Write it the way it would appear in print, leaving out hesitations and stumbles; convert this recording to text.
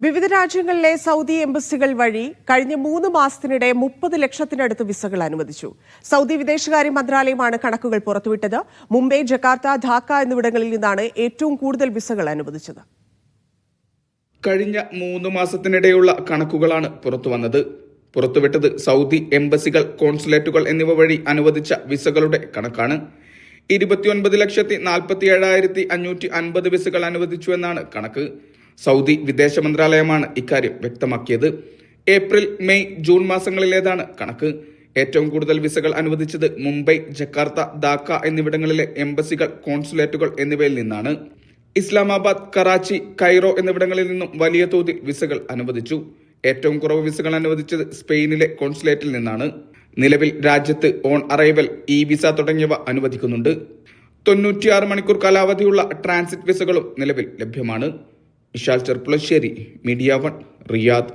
വിവിധ രാജ്യങ്ങളിലെ സൗദി എംബസികൾ വഴി കഴിഞ്ഞ 3 മാസത്തിനിടെ 30 ലക്ഷത്തിനടുത്ത് വിസകൾ അനുവദിച്ചു. സൗദി വിദേശകാര്യ മന്ത്രാലയമാണ് കണക്കുകൾ പുറത്തുവിട്ടത്. മുംബൈ, ജക്കാർത്ത, ധാക്ക എന്നിവിടങ്ങളിൽ നിന്നാണ് ഏറ്റവും കൂടുതൽ വിസകൾ അനുവദിച്ചത്. കഴിഞ്ഞ 3 മാസത്തിനിടെയുള്ള കണക്കുകളാണ് പുറത്തുവന്നത്. പുറത്തുവിട്ടത് സൗദി എംബസികൾ, കോൺസുലേറ്റുകൾ എന്നിവ വഴി അനുവദിച്ച വിസകളുടെ കണക്കാണ്. 29,47,550 വിസകൾ അനുവദിച്ചുവെന്നാണ് കണക്ക്. സൗദി വിദേശ മന്ത്രാലയമാണ് ഇക്കാര്യം വ്യക്തമാക്കിയത്. ഏപ്രിൽ, മെയ്, ജൂൺ മാസങ്ങളിലേതാണ് കണക്ക്. ഏറ്റവും കൂടുതൽ വിസകൾ അനുവദിച്ചത് മുംബൈ, ജക്കാർത്ത, ധാക്ക എന്നിവിടങ്ങളിലെ എംബസികൾ, കോൺസുലേറ്റുകൾ എന്നിവയിൽ നിന്നാണ്. ഇസ്ലാമാബാദ്, കറാച്ചി, കൈറോ എന്നിവിടങ്ങളിൽ നിന്നും വലിയ തോതിൽ വിസകൾ അനുവദിച്ചു. ഏറ്റവും കുറവ് വിസകൾ അനുവദിച്ചത് സ്പെയിനിലെ കോൺസുലേറ്റിൽ നിന്നാണ്. നിലവിൽ രാജ്യത്ത് ഓൺ അറൈവൽ, ഇ വിസ തുടങ്ങിയവ അനുവദിക്കുന്നുണ്ട്. 96 മണിക്കൂർ കാലാവധിയുള്ള ട്രാൻസിറ്റ് വിസകളും നിലവിൽ ലഭ്യമാണ്. ഇഷാൽ ചെർപ്പുളശ്ശേരി, മീഡിയ 1, റിയാദ്.